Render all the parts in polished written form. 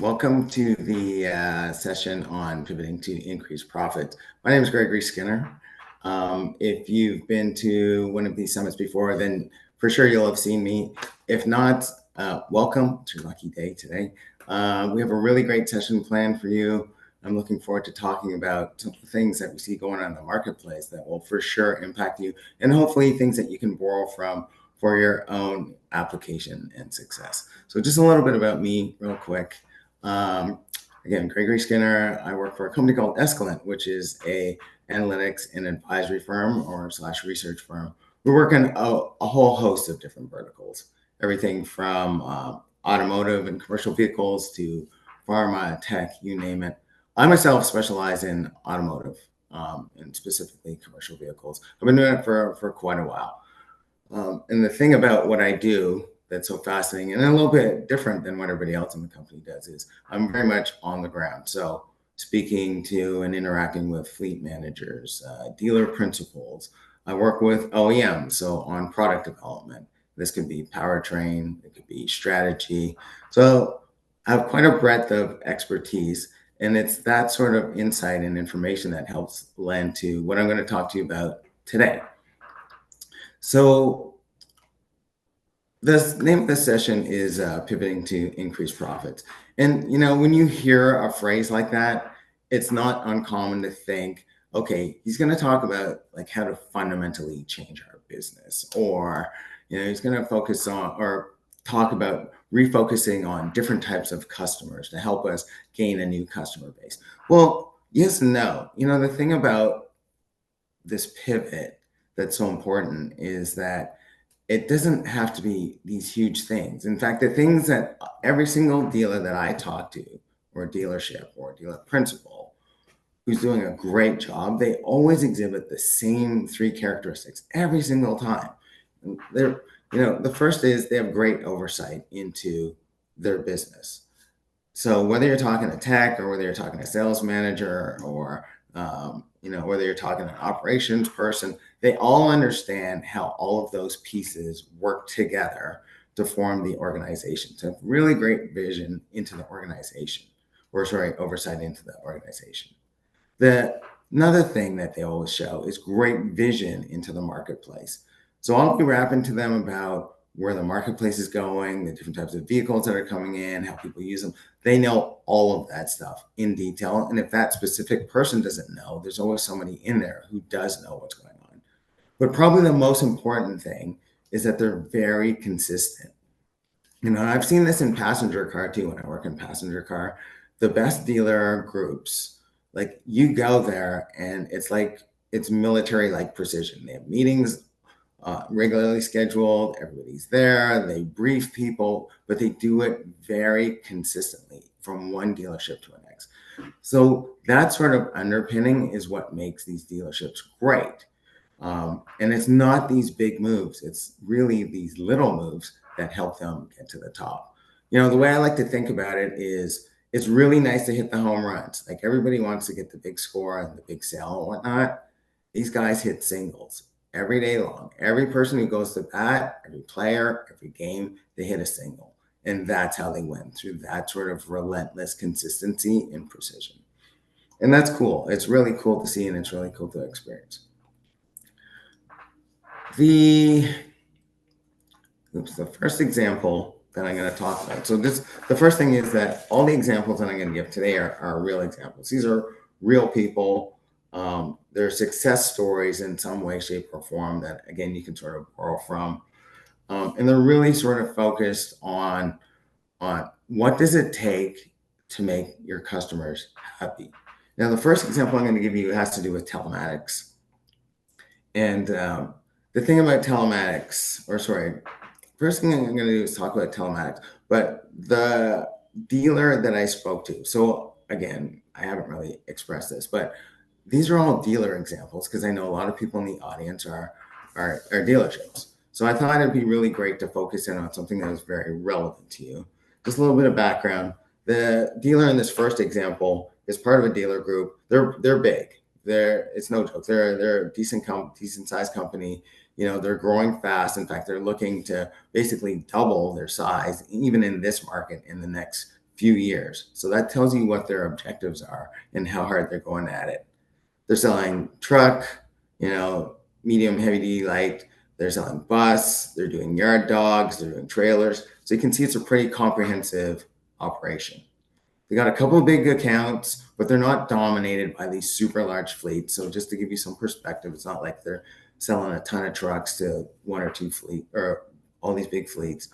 Welcome to the session on pivoting to increase profits. My name is Gregory Skinner. If you've been to one of these summits before, then for sure you'll have seen me. If not, welcome. It's your lucky day today. We have a really great session planned for you. I'm looking forward to talking about some of the things that we see going on in the marketplace that will for sure impact you, and hopefully things that you can borrow from for your own application and success. So just a little bit about me real quick. Again, Gregory Skinner. I work for a company called Escalent, which is a analytics and advisory firm or slash research firm. We work in a whole host of different verticals, everything from automotive and commercial vehicles to pharma, tech, you name it. I myself specialize in automotive and specifically commercial vehicles. I've been doing it for quite a while. And the thing about what I do that's so fascinating and a little bit different than what everybody else in the company does is I'm very much on the ground. So speaking to and interacting with fleet managers, dealer principals. I work with OEMs, so on product development. This could be powertrain, it could be strategy. So I have quite a breadth of expertise, and it's that sort of insight and information that helps lend to what I'm going to talk to you about today. So the name of this session is pivoting to increase profits. And, when you hear a phrase like that, it's not uncommon to think, okay, he's going to talk about like how to fundamentally change our business, or, he's going to focus on or talk about refocusing on different types of customers to help us gain a new customer base. Well, yes and no. The thing about this pivot that's so important is that it doesn't have to be these huge things. In fact, the things that every single dealer that I talk to, or dealership or dealer principal, who's doing a great job, they always exhibit the same three characteristics every single time. And the first is they have great oversight into their business. So whether you're talking to tech or whether you're talking to sales manager or whether you're talking to an operations person, they all understand how all of those pieces work together to form the organization. So really great vision into the organization, oversight into the organization. Another thing that they always show is great vision into the marketplace. So I'll be rapping to them about where the marketplace is going, the different types of vehicles that are coming in, how people use them. They know all of that stuff in detail. And if that specific person doesn't know, there's always somebody in there who does know what's going on. But probably the most important thing is that they're very consistent. I've seen this in passenger car too. When I work in passenger car, the best dealer groups, like you go there and it's military like precision. They have meetings regularly scheduled, everybody's there, they brief people, but they do it very consistently from one dealership to the next. So that sort of underpinning is what makes these dealerships great. And it's not these big moves, it's really these little moves that help them get to the top. The way I like to think about it is it's really nice to hit the home runs. Like everybody wants to get the big score and the big sale and whatnot. These guys hit singles every day long. Every person who goes to bat, every player, every game, they hit a single. And that's how they win, through that sort of relentless consistency and precision. And that's cool. It's really cool to see, and it's really cool to experience. The first example that I'm going to talk about. So the first thing is that all the examples that I'm going to give today are real examples. These are real people. They're success stories in some way, shape, or form that, again, you can sort of borrow from. And they're really sort of focused on what does it take to make your customers happy. Now, the first example I'm going to give you has to do with telematics. And the thing about telematics, first thing I'm going to do is talk about telematics. But the dealer that I spoke to, so again, I haven't really expressed this, but these are all dealer examples because I know a lot of people in the audience are dealerships. So I thought it'd be really great to focus in on something that is very relevant to you. Just a little bit of background. The dealer in this first example is part of a dealer group. They're big. It's no joke. They're a decent sized company. They're growing fast. In fact, they're looking to basically double their size, even in this market, in the next few years. So that tells you what their objectives are and how hard they're going at it. They're selling truck, medium, heavy duty, light. They're selling bus. They're doing yard dogs. They're doing trailers. So you can see it's a pretty comprehensive operation. They got a couple of big accounts, but they're not dominated by these super large fleets. So just to give you some perspective, it's not like they're selling a ton of trucks to one or two fleet or all these big fleets.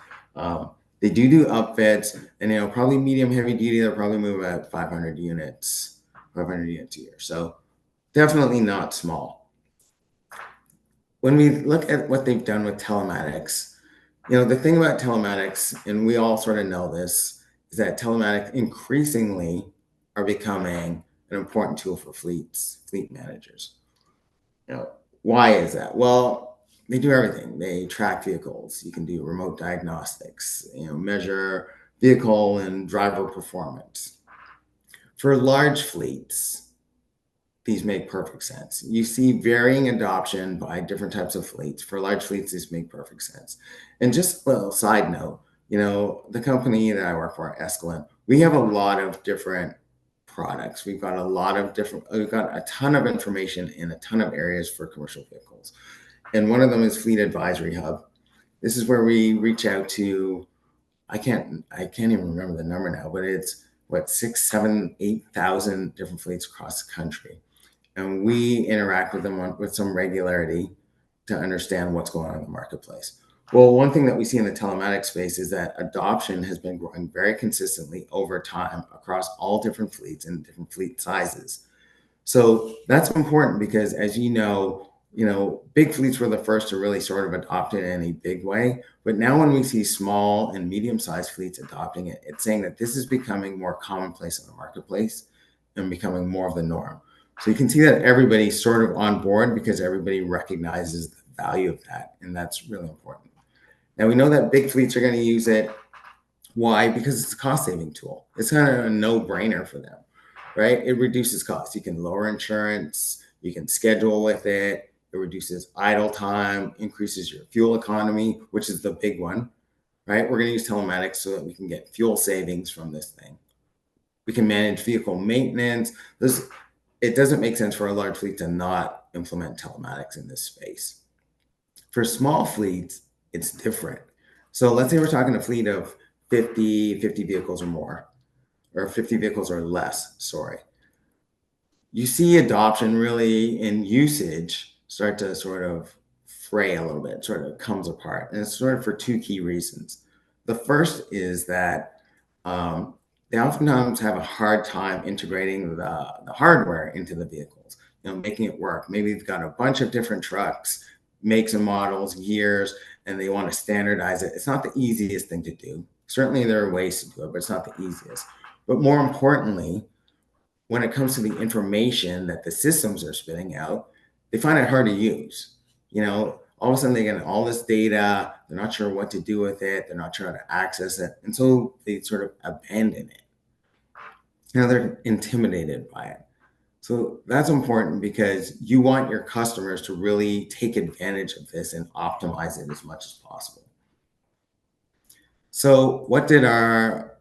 They do upfits, and probably medium heavy duty. They'll probably move about 500 units a year. So definitely not small. When we look at what they've done with telematics, the thing about telematics, and we all sort of know this, is that telematics increasingly are becoming an important tool for fleet managers. Why is that? Well, they do everything. They track vehicles. You can do remote diagnostics, measure vehicle and driver performance. For large fleets, these make perfect sense. You see varying adoption by different types of fleets. For large fleets, these make perfect sense. And just a little side note, the company that I work for, Escalent, we have a lot of different products. We've got a ton of information in a ton of areas for commercial vehicles. And one of them is Fleet Advisory Hub. This is where we reach out to, I can't even remember the number now, but it's 6, 7, 8,000 different fleets across the country. And we interact with them with some regularity to understand what's going on in the marketplace. Well, one thing that we see in the telematics space is that adoption has been growing very consistently over time across all different fleets and different fleet sizes. So that's important because, as big fleets were the first to really sort of adopt it in a big way. But now when we see small and medium-sized fleets adopting it, it's saying that this is becoming more commonplace in the marketplace and becoming more of the norm. So you can see that everybody's sort of on board because everybody recognizes the value of that, and that's really important. Now, we know that big fleets are going to use it. Why? Because it's a cost-saving tool. It's kind of a no-brainer for them, right? It reduces costs. You can lower insurance. You can schedule with it. It reduces idle time, increases your fuel economy, which is the big one, right? We're going to use telematics so that we can get fuel savings from this thing. We can manage vehicle maintenance. It doesn't make sense for a large fleet to not implement telematics in this space. For small fleets, it's different. So let's say we're talking a fleet of 50 vehicles or more, or 50 vehicles or less, sorry. You see adoption really in usage start to sort of fray a little bit, sort of comes apart. And it's sort of for two key reasons. The first is that they oftentimes have a hard time integrating the hardware into the vehicles, making it work. Maybe they've got a bunch of different trucks, makes and models, years, and they want to standardize it. It's not the easiest thing to do. Certainly there are ways to do it, but it's not the easiest. But more importantly, when it comes to the information that the systems are spitting out, they find it hard to use. All of a sudden they get all this data, they're not sure what to do with it, they're not sure how to access it, and so they sort of abandon it. They're intimidated by it. So that's important because you want your customers to really take advantage of this and optimize it as much as possible. So what did our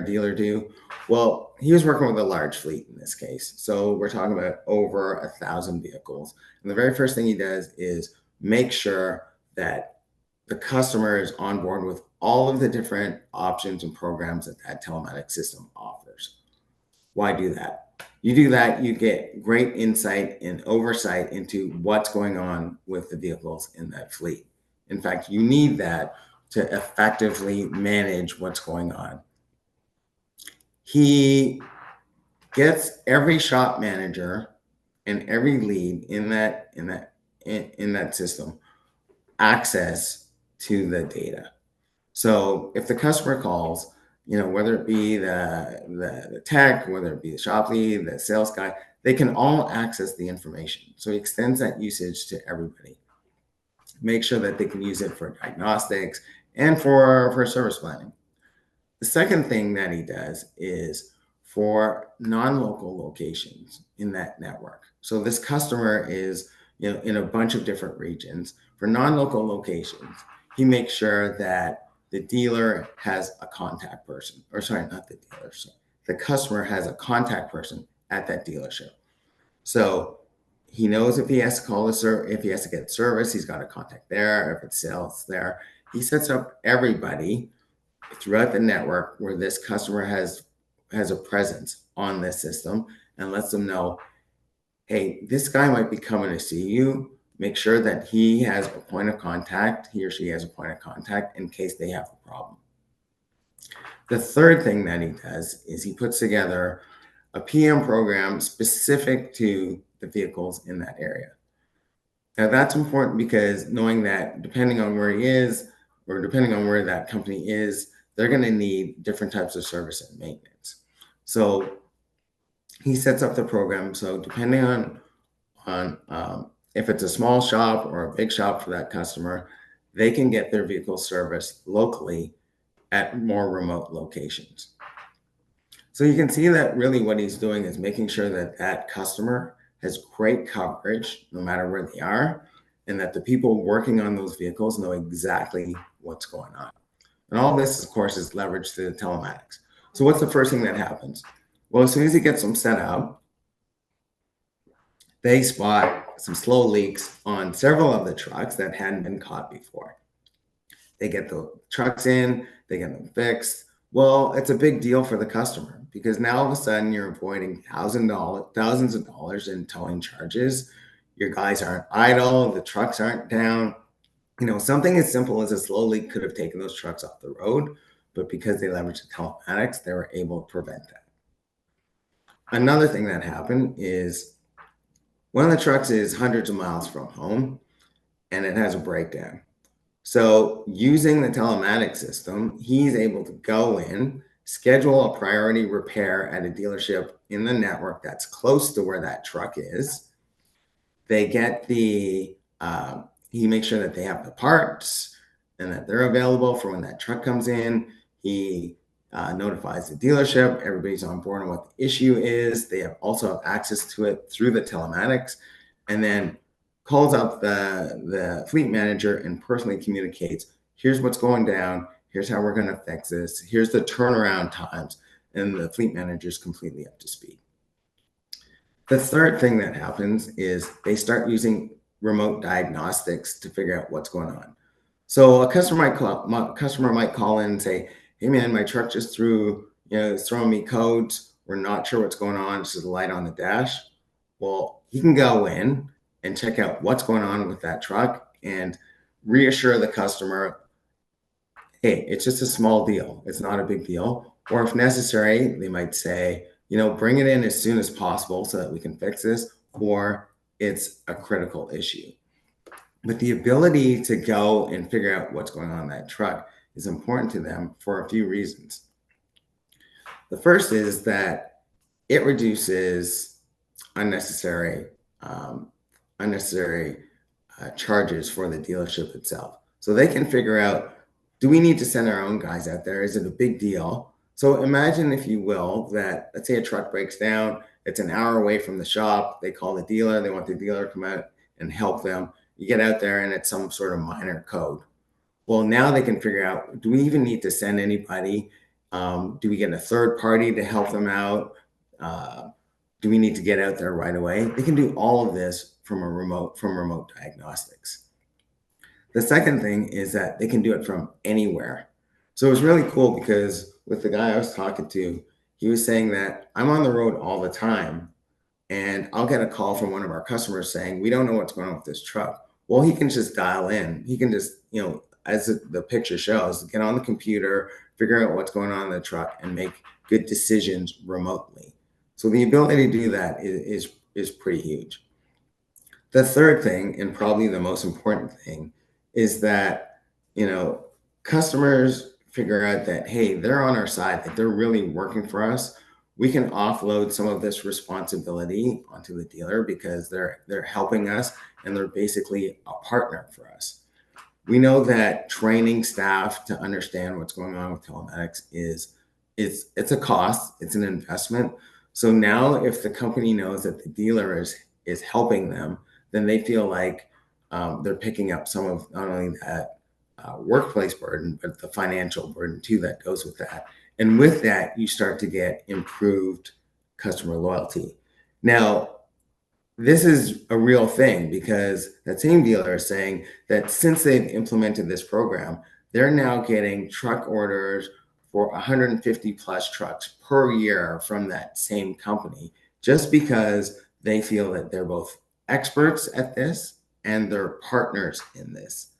dealer do? Well, he was working with a large fleet in this case. So we're talking about over 1,000 vehicles. And the very first thing he does is make sure that the customer is on board with all of the different options and programs that telematics system offers. Why do that? You do that, you get great insight and oversight into what's going on with the vehicles in that fleet. In fact, you need that to effectively manage what's going on. He gets every shop manager and every lead in that system access to the data. So if the customer calls, whether it be the tech, whether it be the shop lead, the sales guy, they can all access the information. So he extends that usage to everybody. Make sure that they can use it for diagnostics and for service planning. The second thing that he does is for non-local locations in that network. So this customer is, in a bunch of different regions. For non-local locations, he makes sure that the dealer has a contact person, or sorry, not the dealer, sorry, the customer has a contact person at that dealership. So he knows if he has to call if he has to get service, he's got a contact there. If it's sales there, he sets up everybody throughout the network where this customer has a presence on this system and lets them know, hey, this guy might be coming to see you. Make sure that he has a point of contact, he or she has a point of contact in case they have a problem. The third thing that he does is he puts together a PM program specific to the vehicles in that area. Now that's important because knowing that depending on where he is or depending on where that company is, they're going to need different types of service and maintenance. So he sets up the program. So depending on if it's a small shop or a big shop for that customer, they can get their vehicle serviced locally at more remote locations. So you can see that really what he's doing is making sure that that customer has great coverage no matter where they are, and that the people working on those vehicles know exactly what's going on. And all this, of course, is leveraged through the telematics. So what's the first thing that happens? Well, as soon as he gets them set up, they spot some slow leaks on several of the trucks that hadn't been caught before. They get the trucks in, they get them fixed. Well, it's a big deal for the customer because now all of a sudden you're avoiding thousands of dollars in towing charges. Your guys aren't idle, the trucks aren't down. Something as simple as a slow leak could have taken those trucks off the road, but because they leveraged the telematics, they were able to prevent that. Another thing that happened is one of the trucks is hundreds of miles from home and it has a breakdown. So using the telematics system, he's able to go in, schedule a priority repair at a dealership in the network that's close to where that truck is. They get he makes sure that they have the parts and that they're available for when that truck comes in. He notifies the dealership. Everybody's on board on what the issue is. They also have access to it through the telematics, and then calls up the fleet manager and personally communicates, here's what's going down, here's how we're going to fix this, here's the turnaround times, and the fleet manager is completely up to speed. The third thing that happens is they start using remote diagnostics to figure out what's going on. So a customer might call in and say, hey man, my truck just it's throwing me codes. We're not sure what's going on. It's just a light on the dash. Well, he can go in and check out what's going on with that truck and reassure the customer, hey, it's just a small deal. It's not a big deal. Or if necessary, they might say, bring it in as soon as possible so that we can fix this, or it's a critical issue. But the ability to go and figure out what's going on in that truck is important to them for a few reasons. The first is that it reduces unnecessary charges for the dealership itself. So they can figure out, do we need to send our own guys out there? Is it a big deal? So imagine, if you will, that let's say a truck breaks down, it's an hour away from the shop. They call the dealer, they want the dealer to come out and help them. You get out there and it's some sort of minor code. Well, now they can figure out, do we even need to send anybody? Do we get a third party to help them out? Do we need to get out there right away? They can do all of this from remote diagnostics. The second thing is that they can do it from anywhere. So it was really cool because with the guy I was talking to, he was saying that I'm on the road all the time and I'll get a call from one of our customers saying, we don't know what's going on with this truck. Well, he can just dial in. He can just, as the picture shows, get on the computer, figure out what's going on in the truck and make good decisions remotely. So the ability to do that is pretty huge. The third thing, and probably the most important thing, is that, customers figure out that, hey, they're on our side, that they're really working for us. We can offload some of this responsibility onto the dealer because they're helping us and they're basically a partner for us. We know that training staff to understand what's going on with telematics it's a cost, it's an investment. So now if the company knows that the dealer is helping them, then they feel like they're picking up some of not only that workplace burden, but the financial burden too that goes with that. And with that, you start to get improved customer loyalty. Now, this is a real thing because that same dealer is saying that since they've implemented this program, they're now getting truck orders for 150 plus trucks per year from that same company just because they feel that they're both experts at this and they're partners in this.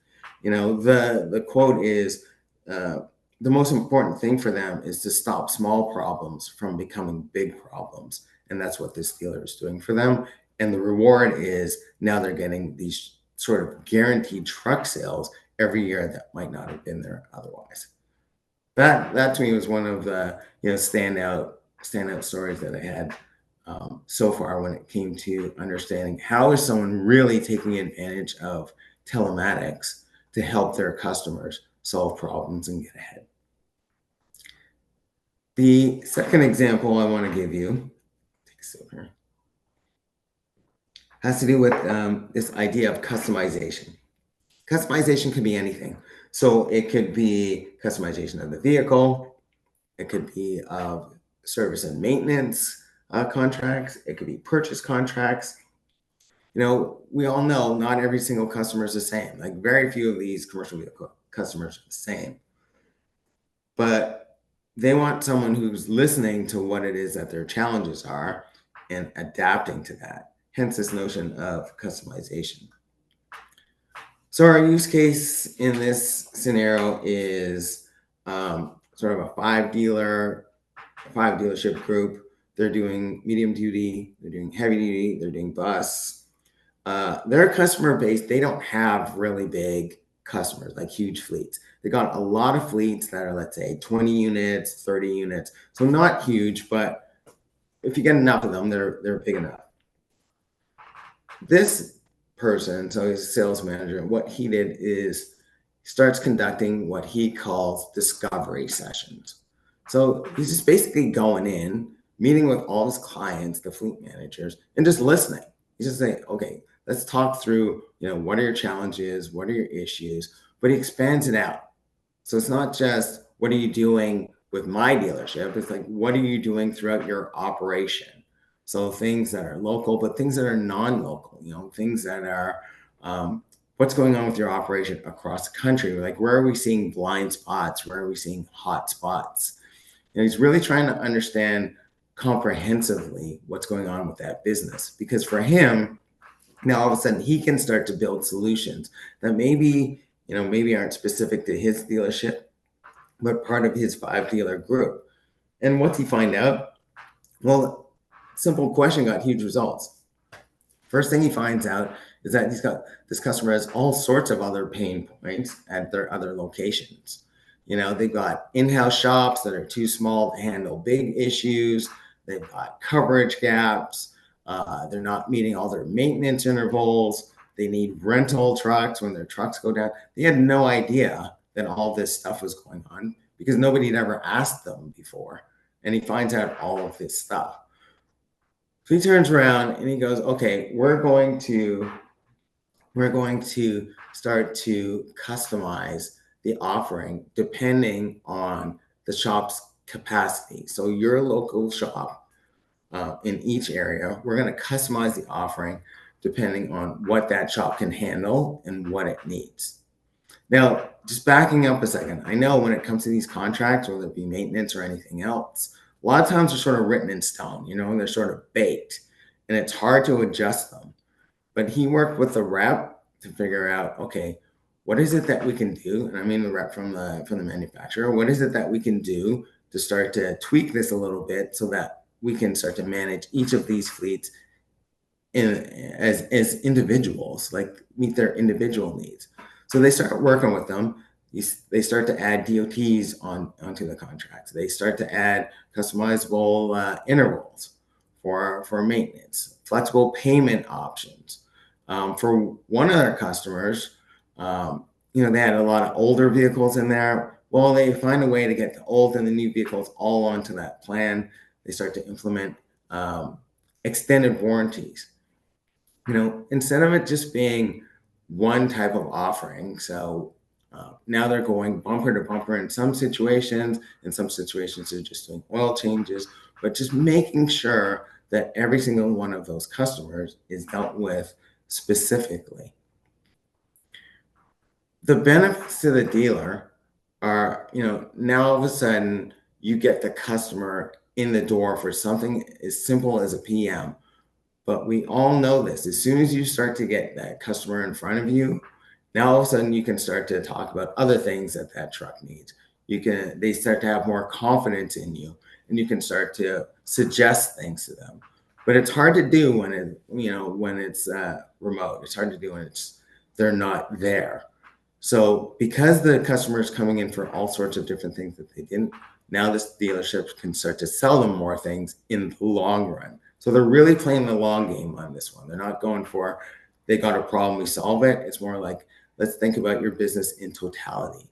The quote is, uh, the most important thing for them is to stop small problems from becoming big problems. And that's what this dealer is doing for them. And the reward is now they're getting these sort of guaranteed truck sales every year that might not have been there otherwise. That to me was one of the standout stories that I had so far when it came to understanding how is someone really taking advantage of telematics to help their customers solve problems and get ahead. The second example I want to give you, take a sip here, has to do with this idea of customization. Customization could be anything. So it could be customization of the vehicle. It could be of service and maintenance contracts. It could be purchase contracts. We all know not every single customer is the same. Like very few of these commercial vehicle customers are the same. But they want someone who's listening to what it is that their challenges are and adapting to that. Hence this notion of customization. So our use case in this scenario is sort of a five dealership group. They're doing medium duty, they're doing heavy duty, they're doing bus. Their customer base, they don't have really big customers, like huge fleets. They got a lot of fleets that are, let's say, 20 units, 30 units. So not huge, but if you get enough of them, they're big enough. This person, so he's a sales manager, what he did is starts conducting what he calls discovery sessions. So he's just basically going in, meeting with all his clients, the fleet managers, and just listening. He's just saying, okay, let's talk through, what are your challenges? What are your issues? But he expands it out. So it's not just what are you doing with my dealership? It's like, what are you doing throughout your operation? So things that are local, but things that are non-local, things that are what's going on with your operation across the country. Like, where are we seeing blind spots? Where are we seeing hot spots? He's really trying to understand comprehensively what's going on with that business. Because for him, now all of a sudden he can start to build solutions that maybe aren't specific to his dealership, but part of his 5 dealer group. And what's he find out? Well, simple question got huge results. First thing he finds out is that this customer has all sorts of other pain points at their other locations. They've got in-house shops that are too small to handle big issues. They've got coverage gaps. They're not meeting all their maintenance intervals. They need rental trucks when their trucks go down. They had no idea that all this stuff was going on because nobody had ever asked them before. And he finds out all of this stuff. So he turns around and he goes, okay, we're going to start to customize the offering depending on the shop's capacity. So your local shop in each area, we're going to customize the offering depending on what that shop can handle and what it needs. Now, just backing up a second, I know when it comes to these contracts, whether it be maintenance or anything else, a lot of times they're sort of written in stone, and they're sort of baked, and it's hard to adjust them. But he worked with the rep to figure out, okay, what is it that we can do? And I mean the rep from the manufacturer. What is it that we can do to start to tweak this a little bit so that we can start to manage each of these fleets as individuals, like meet their individual needs. So they start working with them. They start to add DOTs onto the contracts. They start to add customizable intervals for maintenance, flexible payment options. For one of their customers, they had a lot of older vehicles in there. Well, they find a way to get the old and the new vehicles all onto that plan. They start to implement extended warranties. Instead of it just being one type of offering, so Now they're going bumper to bumper in some situations. In some situations, they're just doing oil changes, but just making sure that every single one of those customers is dealt with specifically. The benefits to the dealer are, now all of a sudden you get the customer in the door for something as simple as a PM. But we all know this. As soon as you start to get that customer in front of you, now all of a sudden you can start to talk about other things that that truck needs. They start to have more confidence in you, and you can start to suggest things to them. But it's hard to do when it's remote. It's hard to do when they're not there. So because the customer is coming in for all sorts of different things that they didn't, now this dealership can start to sell them more things in the long run. So they're really playing the long game on this one. They're not going for, they got a problem, we solve it. It's more like, let's think about your business in totality.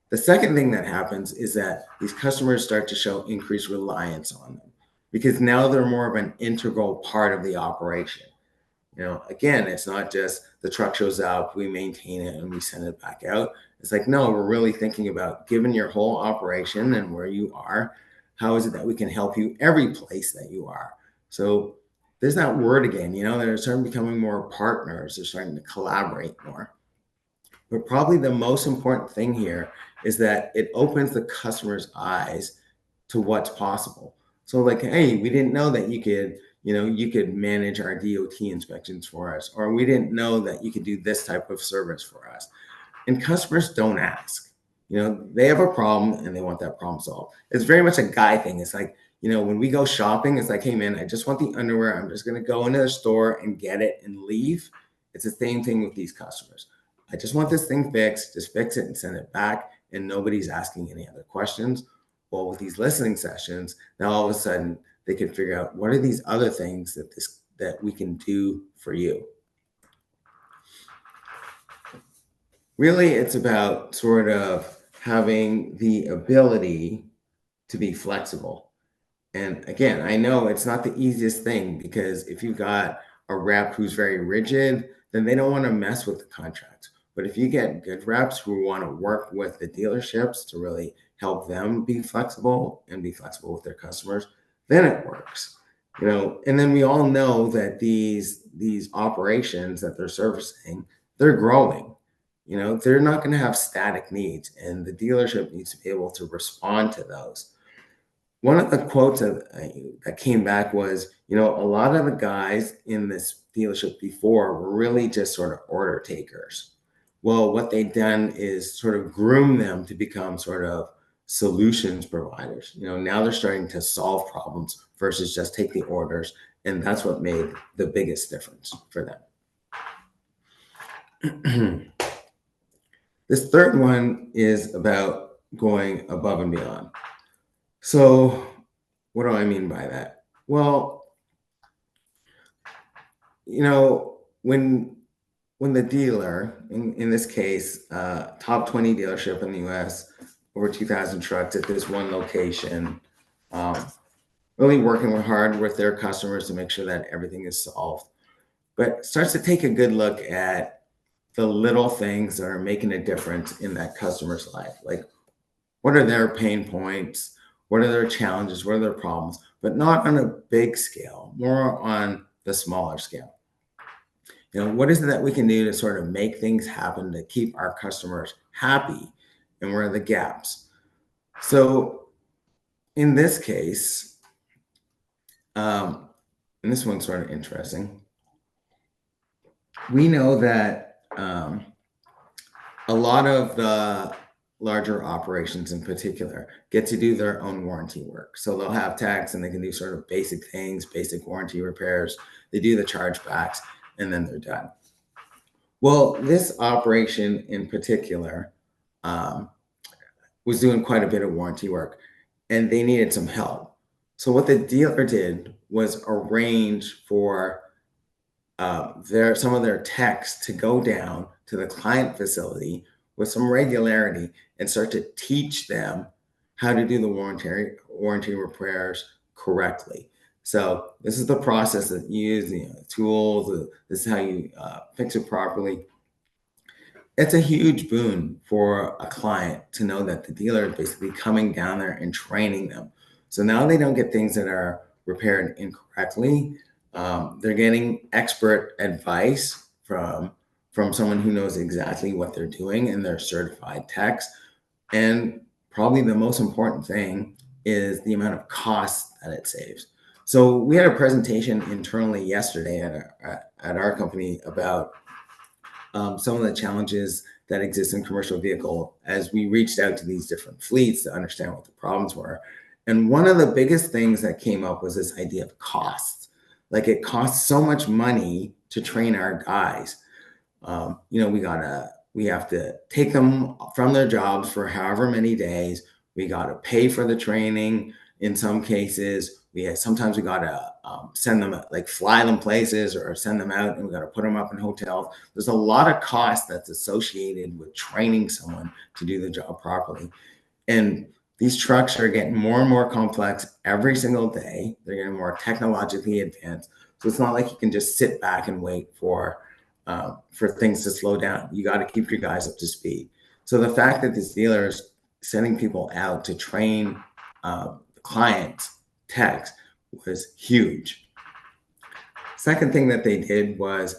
The second thing that happens is that these customers start to show increased reliance on them because now they're more of an integral part of the operation. Again, it's not just the truck shows up, we maintain it, and we send it back out. It's like, no, we're really thinking about, given your whole operation and where you are, how is it that we can help you every place that you are? So there's that word again, they're starting becoming more partners. They're starting to collaborate more. But probably the most important thing here is that it opens the customer's eyes to what's possible. So like, hey, we didn't know that you could manage our DOT inspections for us, or we didn't know that you could do this type of service for us. And customers don't ask. They have a problem and they want that problem solved. It's very much a guy thing. It's like, when we go shopping, it's like, hey man, I just want the underwear. I'm just going to go into the store and get it and leave. It's the same thing with these customers. I just want this thing fixed, just fix it and send it back. And nobody's asking any other questions. Well, with these listening sessions, now all of a sudden they can figure out what are these other things that we can do for you. Really, it's about sort of having the ability to be flexible. And again, I know it's not the easiest thing because if you've got a rep who's very rigid, then they don't want to mess with the contracts. But if you get good reps who want to work with the dealerships to really help them be flexible and be flexible with their customers, then it works. And then we all know that these operations that they're servicing, they're growing. They're not going to have static needs, and the dealership needs to be able to respond to those. One of the quotes that came back was, a lot of the guys in this dealership before were really just sort of order takers. Well, what they've done is sort of groom them to become sort of solutions providers. Now they're starting to solve problems versus just take the orders. And that's what made the biggest difference for them. This third one is about going above and beyond. So what do I mean by that? Well, when the dealer, in this case, top 20 dealership in the US, over 2,000 trucks at this one location, really working hard with their customers to make sure that everything is solved, but starts to take a good look at the little things that are making a difference in that customer's life. Like, what are their pain points? What are their challenges? What are their problems? But not on a big scale, more on the smaller scale. What is it that we can do to sort of make things happen to keep our customers happy, and where are the gaps? So in this case, and this one's sort of interesting, we know that a lot of the larger operations in particular get to do their own warranty work. So they'll have techs and they can do sort of basic things, basic warranty repairs. They do the chargebacks and then they're done. Well, this operation in particular was doing quite a bit of warranty work and they needed some help. So what the dealer did was arrange for some of their techs to go down to the client facility with some regularity and start to teach them how to do the warranty repairs correctly. So this is the process that you use, tools. This is how you fix it properly. It's a huge boon for a client to know that the dealer is basically coming down there and training them. So now they don't get things that are repaired incorrectly. They're getting expert advice from someone who knows exactly what they're doing, and they're certified techs. And probably the most important thing is the amount of cost that it saves. So we had a presentation internally yesterday at our company about some of the challenges that exist in commercial vehicle as we reached out to these different fleets to understand what the problems were. And one of the biggest things that came up was this idea of cost. Like it costs so much money to train our guys. We have to take them from their jobs for however many days. We got to pay for the training in some cases. Sometimes we got to send them, like fly them places or send them out, and we got to put them up in hotels. There's a lot of cost that's associated with training someone to do the job properly. And these trucks are getting more and more complex every single day. They're getting more technologically advanced. So it's not like you can just sit back and wait for things to slow down. You got to keep your guys up to speed. So the fact that this dealer is sending people out to train clients, techs, was huge. Second thing that they did was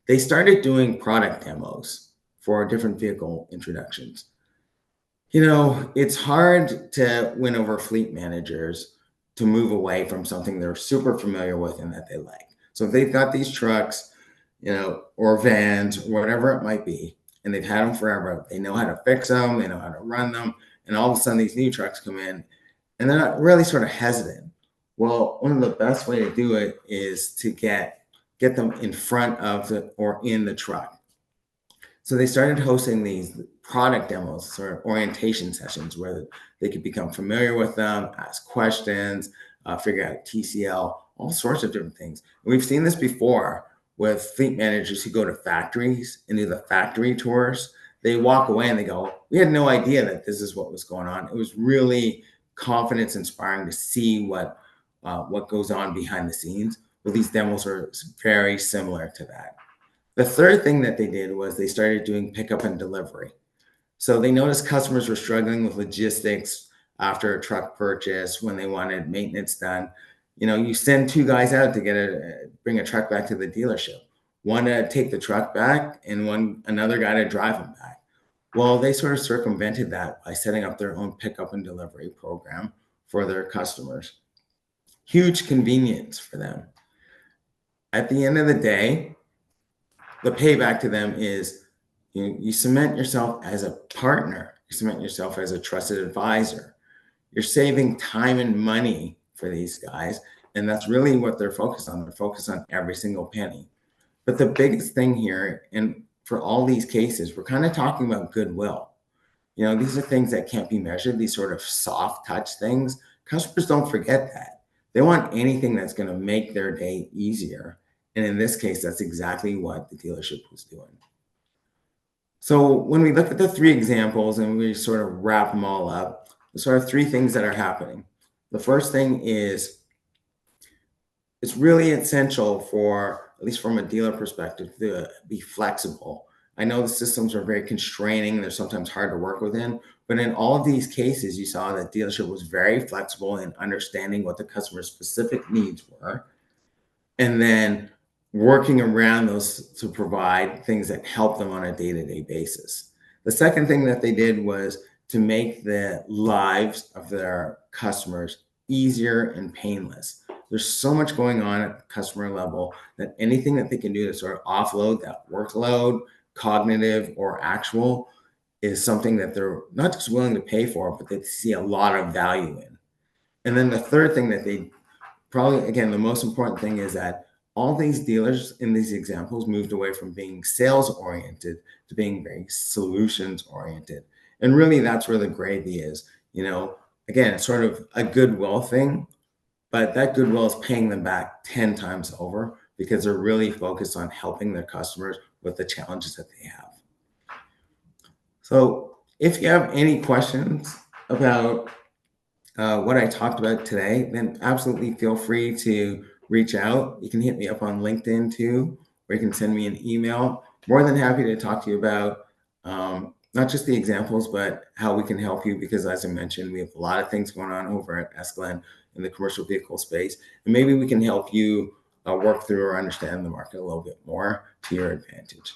they started doing product demos for different vehicle introductions. It's hard to win over fleet managers to move away from something they're super familiar with and that they like. So if they've got these trucks, or vans, or whatever it might be, and they've had them forever, they know how to fix them, they know how to run them, and all of a sudden these new trucks come in, and they're not really sort of hesitant. Well, one of the best way to do it is to get them in front of or in the truck. So they started hosting these product demos or orientation sessions where they could become familiar with them, ask questions, figure out TCL, all sorts of different things. And we've seen this before with fleet managers who go to factories and do the factory tours. They walk away and they go, we had no idea that this is what was going on. It was really confidence inspiring to see what goes on behind the scenes. Well, these demos are very similar to that. The third thing that they did was they started doing pickup and delivery. So they noticed customers were struggling with logistics after a truck purchase when they wanted maintenance done. You send two guys out to bring a truck back to the dealership, one to take the truck back and another guy to drive them back. Well, they sort of circumvented that by setting up their own pickup and delivery program for their customers. Huge convenience for them. At the end of the day, the payback to them is you cement yourself as a partner, you cement yourself as a trusted advisor. You're saving time and money for these guys, and that's really what they're focused on. They're focused on every single penny. But the biggest thing here, and for all these cases, we're kind of talking about goodwill. These are things that can't be measured, these sort of soft touch things. Customers don't forget that. They want anything that's going to make their day easier. And in this case, that's exactly what the dealership was doing. So when we look at the three examples and we sort of wrap them all up, there's sort of three things that are happening. The first thing is it's really essential for, at least from a dealer perspective, to be flexible. I know the systems are very constraining. They're sometimes hard to work within, but in all of these cases, you saw that dealership was very flexible in understanding what the customer's specific needs were, and then working around those to provide things that help them on a day-to-day basis. The second thing that they did was to make the lives of their customers easier and painless. There's so much going on at the customer level that anything that they can do to sort of offload that workload, cognitive or actual, is something that they're not just willing to pay for, but they see a lot of value in. And then the third thing that they probably, again, the most important thing is that all these dealers in these examples moved away from being sales oriented to being very solutions oriented. And really that's where the gravy is. Again, it's sort of a goodwill thing, but that goodwill is paying them back 10 times over because they're really focused on helping their customers with the challenges that they have. So if you have any questions about what I talked about today, then absolutely feel free to reach out. You can hit me up on LinkedIn too, or you can send me an email. More than happy to talk to you about not just the examples, but how we can help you. Because as I mentioned, we have a lot of things going on over at Escalent in the commercial vehicle space, and maybe we can help you work through or understand the market a little bit more to your advantage.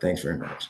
Thanks very much.